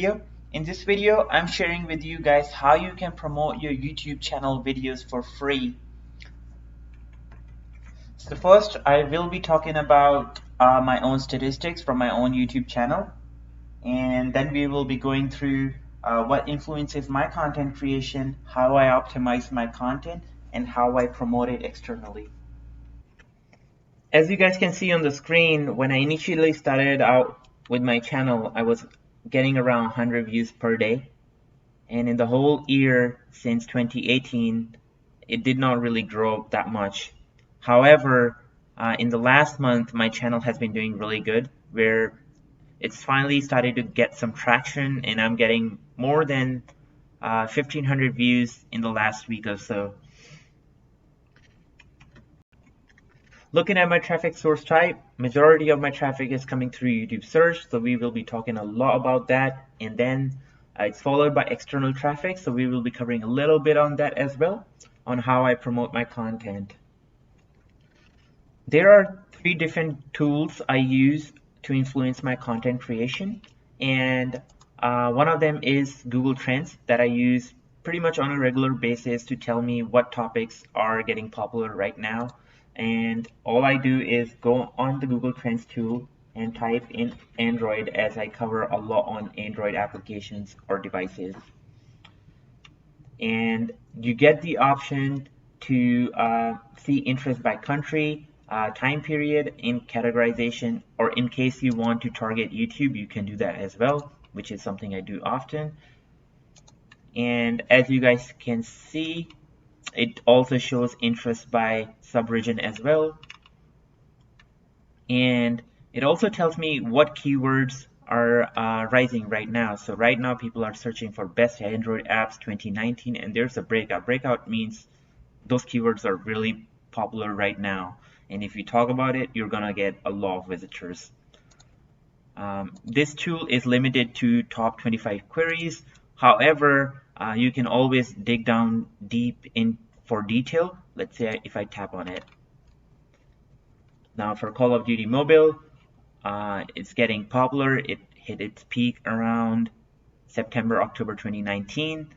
video. In this video, I'm sharing with you guys how you can promote your YouTube channel videos for free. So first, I will be talking about my own statistics from my own YouTube channel, and then we will be going through what influences my content creation, how I optimize my content, and how I promote it externally. As you guys can see on the screen, when I initially started out with my channel, I was getting around 100 views per day. And in the whole year since 2018, it did not really grow that much. However, in the last month, my channel has been doing really good, where it's finally started to get some traction, and I'm getting more than 1,500 views in the last week or so. Looking at my traffic source type, majority of my traffic is coming through YouTube search, so we will be talking a lot about that. And then it's followed by external traffic, so we will be covering a little bit on that as well, on how I promote my content. There are 3 different tools I use to influence my content creation, and one of them is Google Trends that I use pretty much on a regular basis to tell me what topics are getting popular right now. And all I do is go on the Google Trends tool and type in Android, as I cover a lot on Android applications or devices. And you get the option to see interest by country, time period, in categorization, or in case you want to target YouTube, you can do that as well, which is something I do often. And as you guys can see, it also shows interest by subregion as well. And it also tells me what keywords are rising right now. So right now people are searching for best Android apps 2019, and there's a breakout. Breakout means those keywords are really popular right now. And if you talk about it, you're gonna get a lot of visitors. This tool is limited to top 25 queries. However, you can always dig down deep in for detail. Let's say if I tap on it. Now for Call of Duty Mobile, it's getting popular. It hit its peak around September, October 2019.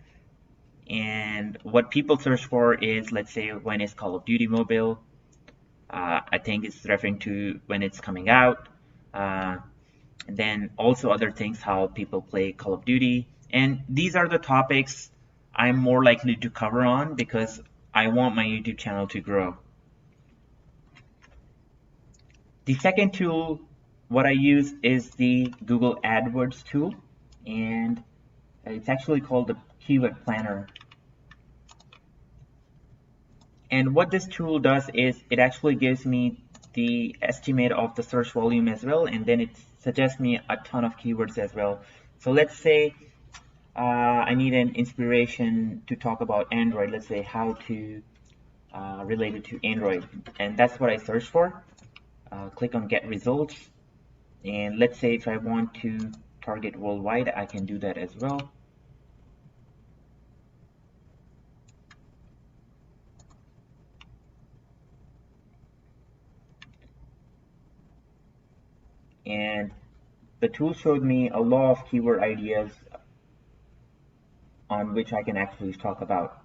And what people search for is, let's say, when is Call of Duty Mobile? I think it's referring to when it's coming out. And then also other things, how people play Call of Duty. And these are the topics I'm more likely to cover on because I want my YouTube channel to grow. The second tool, what I use is the Google AdWords tool, and it's actually called the Keyword Planner. And what this tool does is it actually gives me the estimate of the search volume as well, and then it suggests me a ton of keywords as well. So let's say I need an inspiration to talk about Android. Let's say how to relate it to Android, and that's what I search for. Click on Get Results, and let's say if I want to target worldwide, I can do that as well. And the tool showed me a lot of keyword ideas on which I can actually talk about.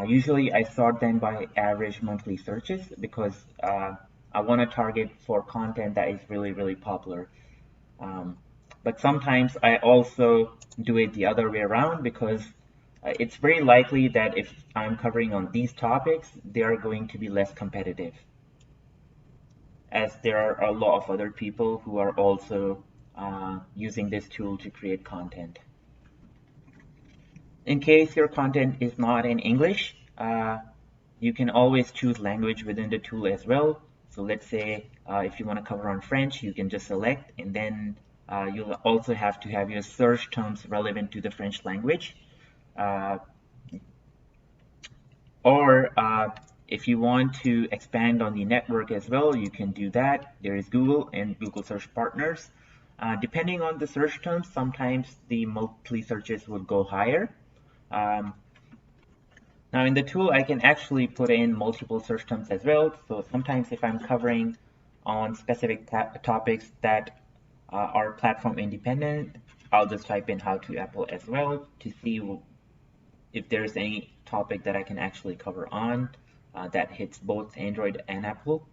Usually I sort them by average monthly searches because I want to target for content that is really popular. But sometimes I also do it the other way around because it's very likely that if I'm covering on these topics, they are going to be less competitive, as there are a lot of other people who are also using this tool to create content. In case your content is not in English, you can always choose language within the tool as well. So let's say if you want to cover on French, you can just select, and then you'll also have to have your search terms relevant to the French language. Or if you want to expand on the network as well, you can do that. There is Google and Google Search Partners. Depending on the search terms, sometimes the monthly searches will go higher. Now in the tool, I can actually put in multiple search terms as well. So sometimes if I'm covering on specific topics that are platform independent, I'll just type in how to Apple as well to see if there's any topic that I can actually cover on that hits both Android and Apple.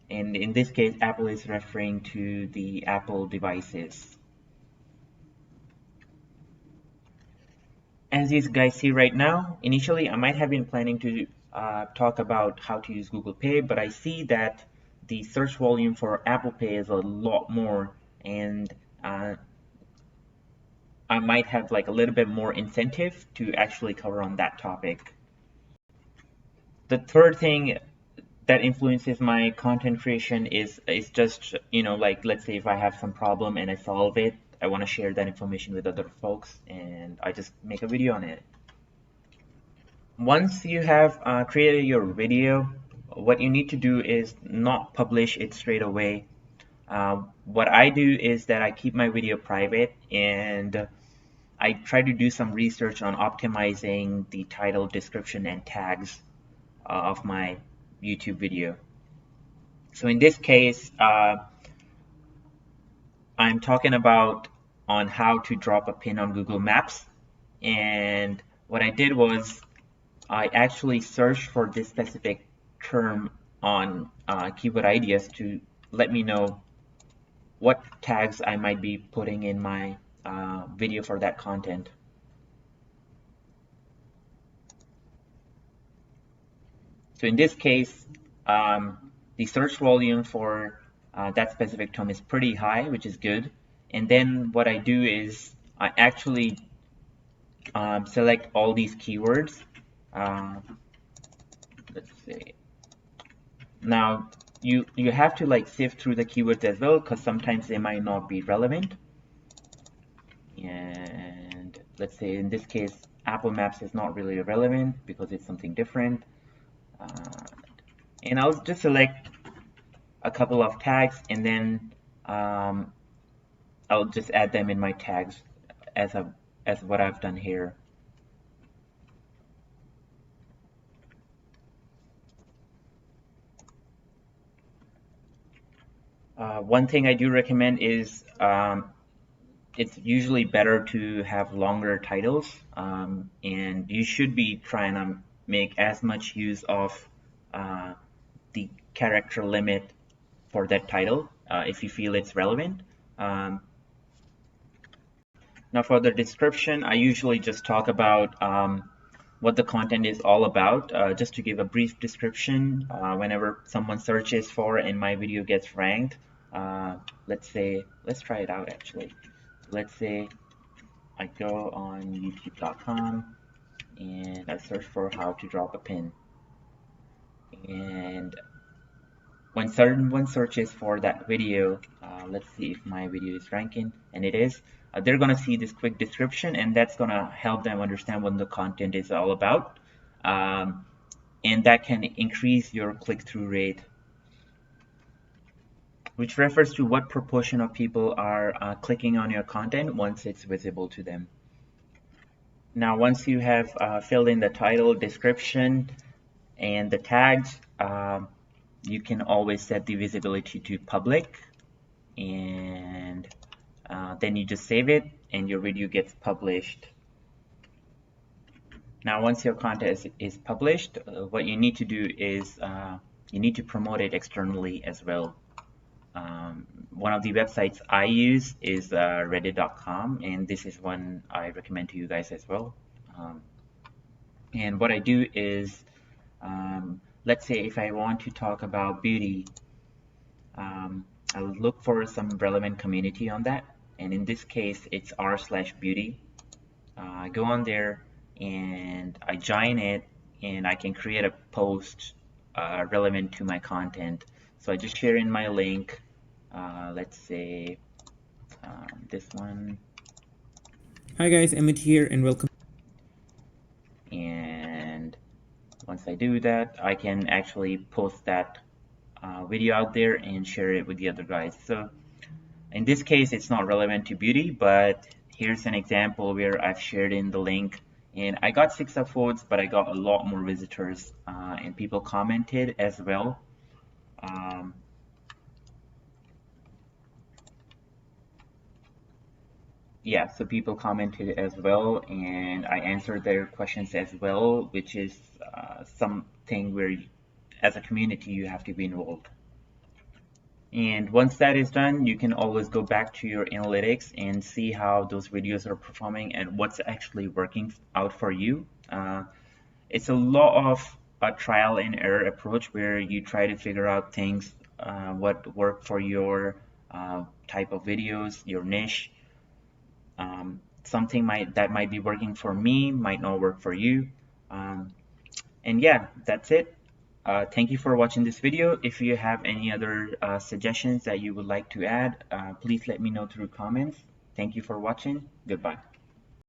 And in this case, Apple is referring to the Apple devices. As you guys see right now, initially I might have been planning to talk about how to use Google Pay, but I see that the search volume for Apple Pay is a lot more, and I might have like a little bit more incentive to actually cover on that topic. The third thing that influences my content creation is just, you know, like let's say if I have some problem and I solve it, I want to share that information with other folks, and I just make a video on it. Once you have created your video, what you need to do is not publish it straight away. What I do is that I keep my video private, and I try to do some research on optimizing the title, description, and tags of my YouTube video. So in this case, I'm talking about on how to drop a pin on Google Maps, and what I did was I actually searched for this specific term on Keyword Ideas to let me know what tags I might be putting in my video for that content. So in this case, the search volume for that specific term is pretty high, which is good. And then what I do is I actually select all these keywords. Let's see. Now you have to like sift through the keywords as well, because sometimes they might not be relevant. And let's say in this case, Apple Maps is not really relevant because it's something different. And I'll just select a couple of tags, and then I'll just add them in my tags as what I've done here. One thing I do recommend is it's usually better to have longer titles, and you should be trying to make as much use of the character limit for that title if you feel it's relevant. Now for the description, I usually just talk about what the content is all about, just to give a brief description whenever someone searches for and my video gets ranked. Let's try it out actually. Let's say I go on youtube.com and I search for how to drop a pin, and when someone searches for that video, let's see if my video is ranking, and it is. They're gonna see this quick description, and that's gonna help them understand what the content is all about, and that can increase your click-through rate, which refers to what proportion of people are clicking on your content once it's visible to them. Now, once you have filled in the title, description, and the tags, you can always set the visibility to public, and then you just save it and your video gets published. Now, once your content is published, what you need to do is you need to promote it externally as well. One of the websites I use is reddit.com, and this is one I recommend to you guys as well. And what I do is, let's say if I want to talk about beauty, I'll look for some relevant community on that, and in this case it's r/beauty. I go on there and I join it, and I can create a post relevant to my content. So I just share in my link, let's say this one. Hi guys, Emmett here and welcome. And once I do that, I can actually post that video out there and share it with the other guys. So in this case, it's not relevant to beauty, but here's an example where I've shared in the link, and I got 6 upvotes, but I got a lot more visitors, and people commented as well. yeah, so people commented as well, and I answered their questions as well, which is something where, as a community, you have to be involved. And once that is done, you can always go back to your analytics and see how those videos are performing and what's actually working out for you. It's a lot of a trial and error approach where you try to figure out things, what work for your type of videos, your niche. Something that might be working for me might not work for you. Um, and yeah, that's it. Thank you for watching this video. If you have any other suggestions that you would like to add, please let me know through comments. Thank you for watching. Goodbye.